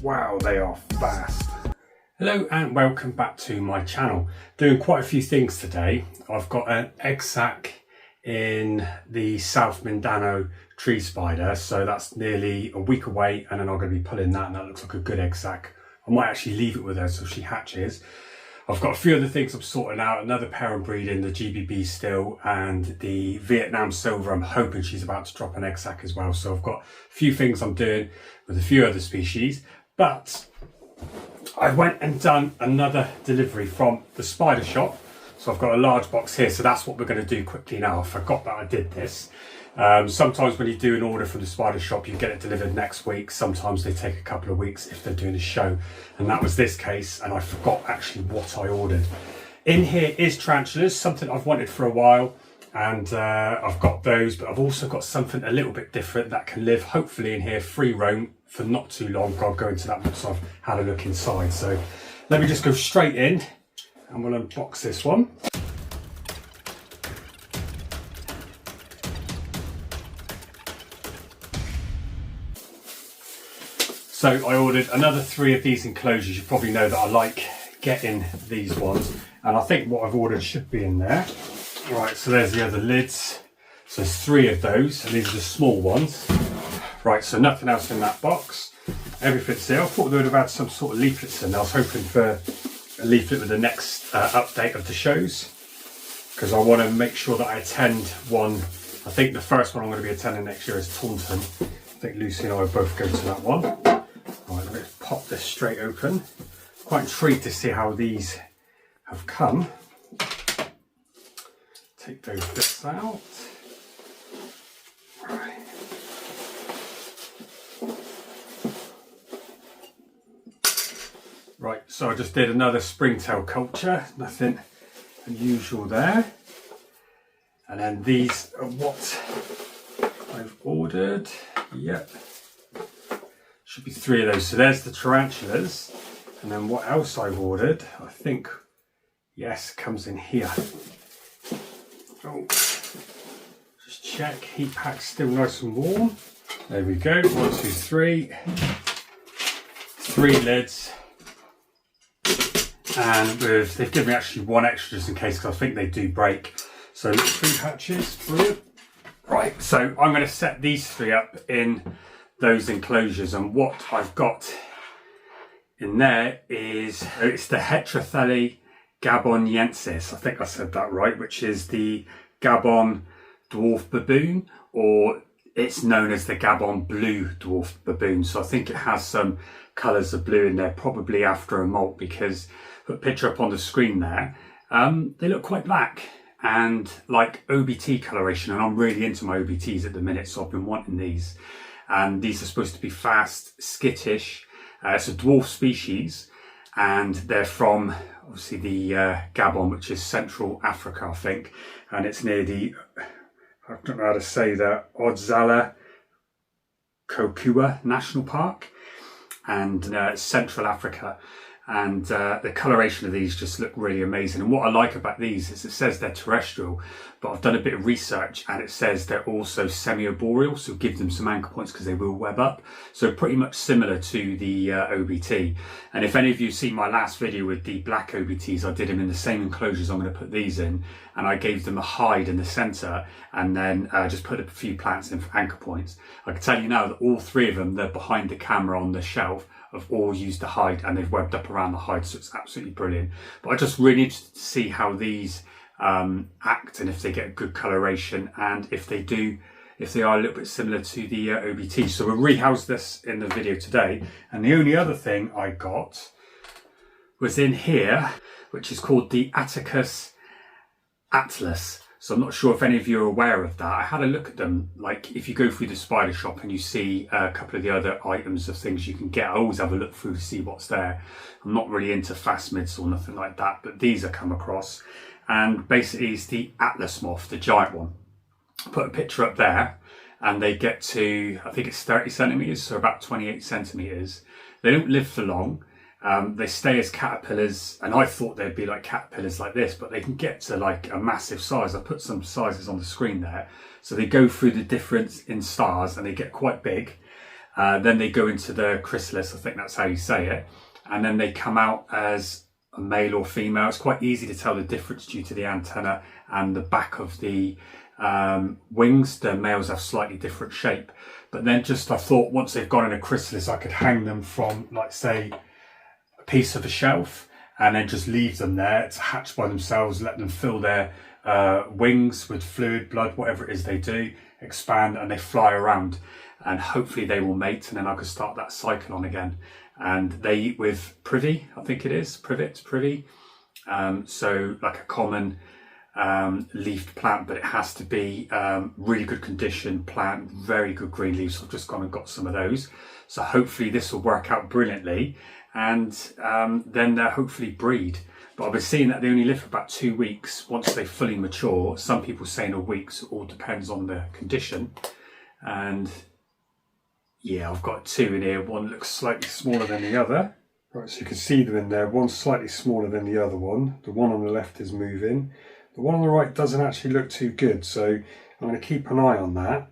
Wow, they are fast. Hello and welcome back to my channel. Doing quite a few things today. I've got an egg sac in the South Mindanao tree spider, so that's nearly a week away, and then I'm going to be pulling that, and that looks like a good egg sac. I might actually leave it with her so she hatches. I've got a few other things I'm sorting out, another pair I'm breeding, the GBB still, and the Vietnam Silver. I'm hoping she's about to drop an egg sac as well. So I've got a few things I'm doing with a few other species, but I went and done another delivery from the Spidershop. So I've got a large box here, so that's what we're going to do quickly now. I forgot that I did this. Sometimes when you do an order from the Spidershop, you get it delivered next week. Sometimes they take a couple of weeks if they're doing a show. And that was this case, and I forgot actually what I ordered. In here is tarantulas, something I've wanted for a while. And I've got those, but I've also got something a little bit different that can live hopefully in here free roam for not too long. I'll go into that once I've had a look inside. So let me just go straight in and we'll unbox this one. So I ordered another 3 of these enclosures. You probably know that I like getting these ones, and I think what I've ordered should be in there. Right, so there's the other lids. So there's 3 of those, and these are the small ones. Right, so nothing else in that box. Everything's there. I thought they would have had some sort of leaflets in. I was hoping for a leaflet with the next update of the shows, because I want to make sure that I attend one. I think the first one I'm going to be attending next year is Taunton. I think Lucy and I will both go to that one. Right, let's pop this straight open. Quite intrigued to see how these have come. Take those bits out. Right. Right, so I just did another springtail culture. Nothing unusual there. And then these are what I've ordered. Yep. Should be 3 of those. So there's the tarantulas. And then what else I've ordered, I think, yes, comes in here. Oh, just check, heat pack's still nice and warm. There we go, 1, 2, 3. 3 lids. And they've given me actually 1 extra just in case, because I think they do break. So 3 patches, brilliant. Right, so I'm going to set these 3 up in those enclosures, and what I've got in there is, it's the Heterothele gaboniensis, I think I said that right, which is the Gabon dwarf baboon, or it's known as the Gabon blue dwarf baboon. So I think it has some colours of blue in there, probably after a molt, because put a picture up on the screen there, they look quite black and like OBT coloration, and I'm really into my OBTs at the minute, so I've been wanting these. And these are supposed to be fast, skittish. It's a dwarf species, and they're from obviously the Gabon, which is Central Africa, I think, and it's near the, I don't know how to say that, Odzala Kokua National Park, and Central Africa. And the coloration of these just look really amazing. And what I like about these is it says they're terrestrial, but I've done a bit of research and it says they're also semi-arboreal, so give them some anchor points because they will web up. So pretty much similar to the OBT. And if any of you see my last video with the black OBTs, I did them in the same enclosures I'm going to put these in, and I gave them a hide in the centre, and then just put a few plants in for anchor points. I can tell you now that all 3 of them, they're behind the camera on the shelf, have all used the hide, and they've webbed up around the hide, so it's absolutely brilliant. But I just really interested to see how these act, and if they get good coloration, and if they do, if they are a little bit similar to the OBT. So we'll rehouse this in the video today. And the only other thing I got was in here, which is called the Atticus Atlas. So I'm not sure if any of you are aware of that. I had a look at them, like if you go through the Spidershop and you see a couple of the other items of things you can get, I always have a look through to see what's there. I'm not really into phasmids or nothing like that, but these I come across. And basically it's the Atlas moth, the giant one. Put a picture up there, and they get to, I think it's 30 centimetres, so about 28 centimetres. They don't live for long. They stay as caterpillars, and I thought they'd be like caterpillars like this, but they can get to like a massive size. I put some sizes on the screen there. So they go through the difference in stars and they get quite big. Then they go into the chrysalis, I think that's how you say it. And then they come out as a male or female. It's quite easy to tell the difference due to the antenna and the back of the wings. The males have slightly different shape. But then just I thought once they've gone in a chrysalis, I could hang them from, like, say, a piece of a shelf and then just leave them there to hatch by themselves, let them fill their wings with fluid, blood, whatever it is they do, expand, and they fly around. And hopefully they will mate, and then I could start that cycle on again. And they eat with privy, I think it is, privy. So like a common leafed plant, but it has to be really good condition plant, very good green leaves. So I've just gone and got some of those. So hopefully this will work out brilliantly, and then they'll hopefully breed. But I've been seeing that they only live for about 2 weeks once they fully mature. Some people saying a week, so it all depends on the condition. And yeah, I've got 2 in here. One looks slightly smaller than the other. Right, so you can see them in there. One's slightly smaller than the other one. The one on the left is moving. The one on the right doesn't actually look too good, so I'm going to keep an eye on that.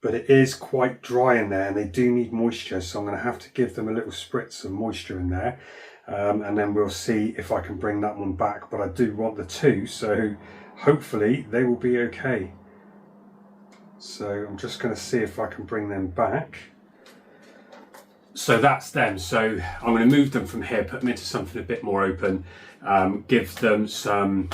But it is quite dry in there and they do need moisture, so I'm going to have to give them a little spritz of moisture in there. And then we'll see if I can bring that one back. But I do want the 2, so hopefully they will be okay. So I'm just going to see if I can bring them back. So that's them. So I'm going to move them from here, put them into something a bit more open, give them some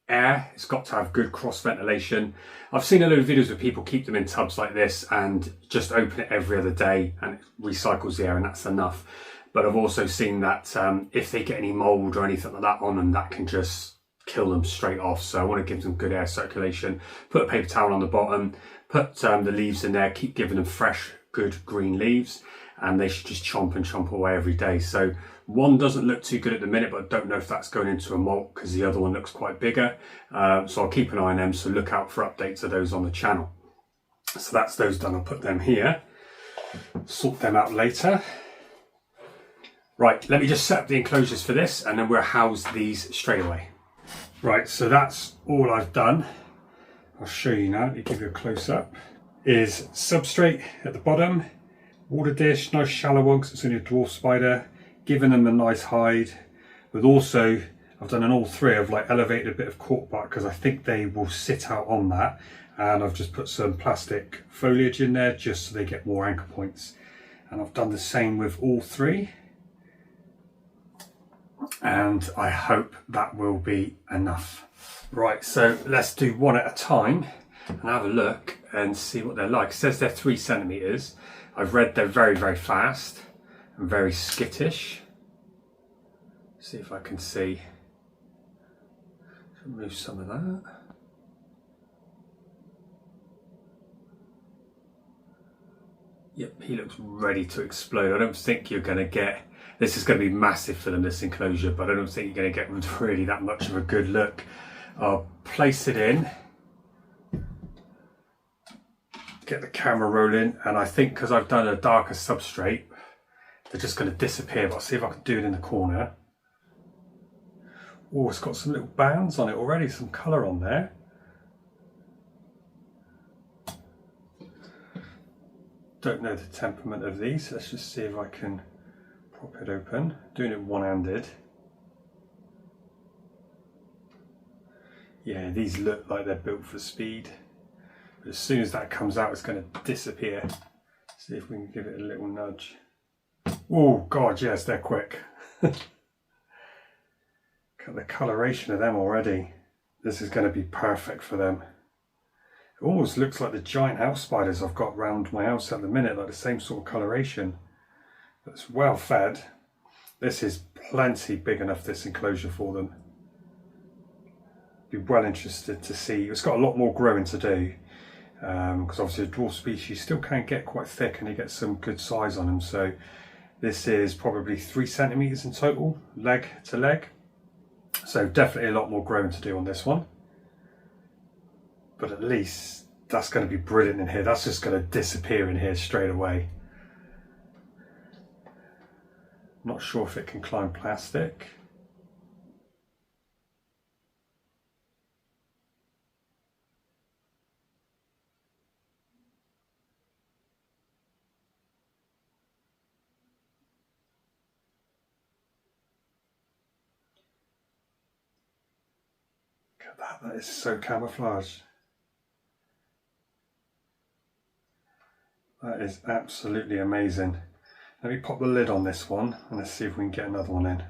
air. It's got to have good cross ventilation. I've seen a load of videos where people keep them in tubs like this and just open it every other day and it recycles the air, and that's enough. But I've also seen that if they get any mold or anything like that on them, that can just kill them straight off. So I want to give them good air circulation. Put a paper towel on the bottom, put the leaves in there, keep giving them fresh, good green leaves, and they should just chomp and chomp away every day. So one doesn't look too good at the minute, but I don't know if that's going into a molt because the other one looks quite bigger. So I'll keep an eye on them, so look out for updates of those on the channel. So that's those done. I'll put them here, sort them out later. Right, let me just set up the enclosures for this and then we'll house these straight away. Right, so that's all I've done. I'll show you now, let me give you a close up. Is substrate at the bottom, water dish, nice shallow one because it's only a dwarf spider, giving them a nice hide. But also, I've done an all 3, I've like elevated a bit of cork bark because I think they will sit out on that. And I've just put some plastic foliage in there just so they get more anchor points. And I've done the same with all 3. And I hope that will be enough. Right, so let's do one at a time and have a look and see what they're like. It says they're 3 centimeters. I've read they're very, very fast and very skittish. See if I can see. Remove some of that. Yep, he looks ready to explode. I don't think you're going to get, this is going to be massive for them, this enclosure, but I don't think you're going to get really that much of a good look. I'll place it in, get the camera rolling, and I think because I've done a darker substrate, they're just going to disappear, but I'll see if I can do it in the corner. Oh, it's got some little bands on it already, some colour on there. Don't know the temperament of these. Let's just see if I can prop it open. Doing it one-handed. Yeah, these look like they're built for speed. But as soon as that comes out, it's going to disappear. See if we can give it a little nudge. Oh God, yes, they're quick. Look at the coloration of them already. This is going to be perfect for them. It almost looks like the giant house spiders I've got around my house at the minute, like the same sort of coloration. But it's well fed. This is plenty big enough, this enclosure, for them. Be well interested to see. It's got a lot more growing to do because obviously a dwarf species still can get quite thick and you get some good size on them. So this is probably 3 centimeters in total, leg to leg. So definitely a lot more growing to do on this one. But at least that's going to be brilliant in here. That's just going to disappear in here straight away. Not sure if it can climb plastic. that, that is so camouflaged. That is absolutely amazing. Let me pop the lid on this one and let's see if we can get another one in.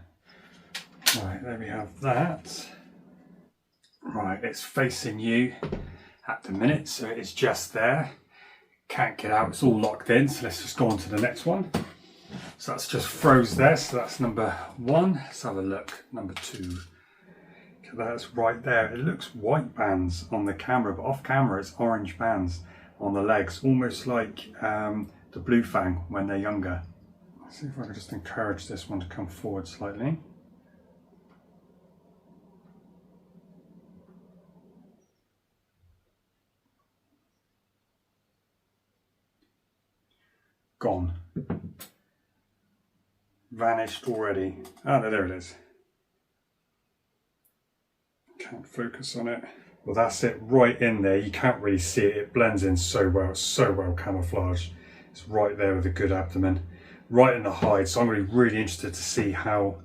Right, there we have that. Right, it's facing you at the minute, so it is just there. Can't get out, it's all locked in, so let's just go on to the next one. So that's just froze there, so that's number 1. Let's have a look, number 2. That's right there. It looks white bands on the camera, but off camera it's orange bands on the legs, almost like the blue fang when they're younger. Let's see if I can just encourage this one to come forward slightly. Gone. Vanished already. Oh no, there it is. Can't focus on it. Well, that's it right in there. You can't really see it. It blends in so well. It's so well camouflaged. It's right there with a good abdomen. Right in the hide. So I'm going to be really interested to see how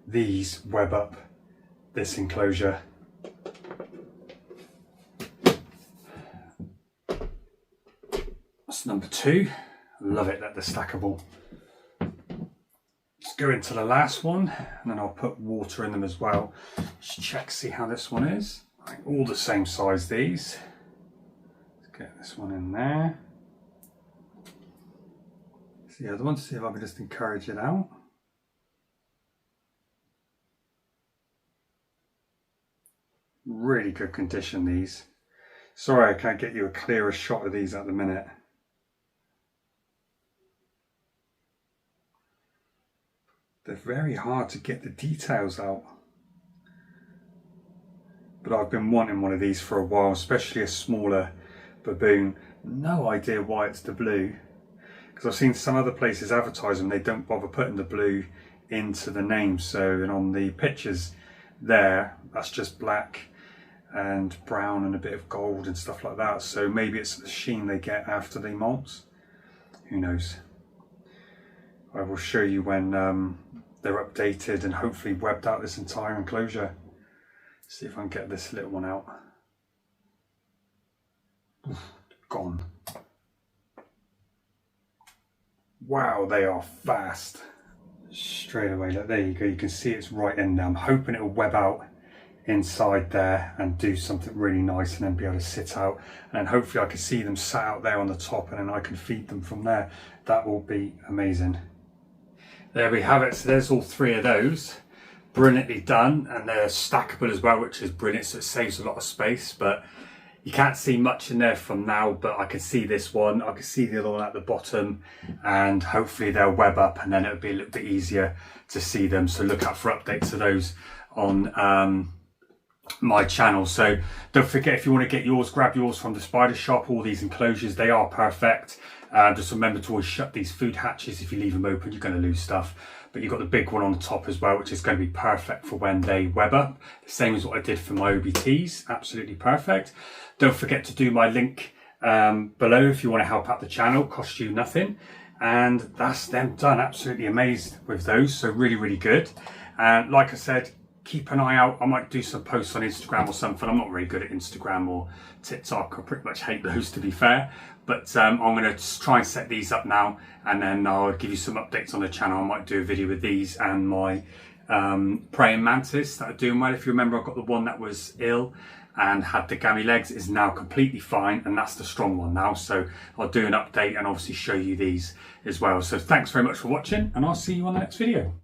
these web up this enclosure. That's number 2. I love it that they're stackable. Let's go into the last one and then I'll put water in them as well. Just check, see how this one is. Right, all the same size, these. Let's get this one in there. See the other one, see if I can just encourage it out. Really good condition, these. Sorry I can't get you a clearer shot of these at the minute. They're very hard to get the details out. But I've been wanting one of these for a while, especially a smaller baboon. No idea why it's the blue. Because I've seen some other places advertise them, they don't bother putting the blue into the name. So, and on the pictures there, that's just black and brown and a bit of gold and stuff like that. So maybe it's the sheen they get after they molt. Who knows? I will show you when they're updated and hopefully webbed out this entire enclosure. See if I can get this little one out. Oof, gone. Wow, they are fast. Straight away, look, there you go. You can see it's right in there. I'm hoping it will web out inside there and do something really nice and then be able to sit out. And then hopefully I can see them sat out there on the top and then I can feed them from there. That will be amazing. There we have it. So there's all 3 of those. Brilliantly done, and they're stackable as well, which is brilliant, so it saves a lot of space. But you can't see much in there from now, but I can see this one, I can see the other one at the bottom, and hopefully they'll web up and then it'll be a little bit easier to see them. So look out for updates of those on my channel. So don't forget, if you want to get yours, grab yours from the Spidershop. All these enclosures, they are perfect. Just remember to always shut these food hatches. If you leave them open, you're going to lose stuff. But you've got the big one on the top as well, which is going to be perfect for when they web up. The same as what I did for my OBTs, absolutely perfect. Don't forget to do my link below if you want to help out the channel, cost you nothing. And that's them done, absolutely amazed with those, so really, really good. And like I said, keep an eye out. I might do some posts on Instagram or something. I'm not really good at Instagram or TikTok. I pretty much hate those, to be fair. But I'm going to try and set these up now, and then I'll give you some updates on the channel. I might do a video with these and my praying mantis that are doing well. If you remember, I got the one that was ill and had the gammy legs, is now completely fine, and that's the strong one now. So I'll do an update and obviously show you these as well. So thanks very much for watching, and I'll see you on the next video.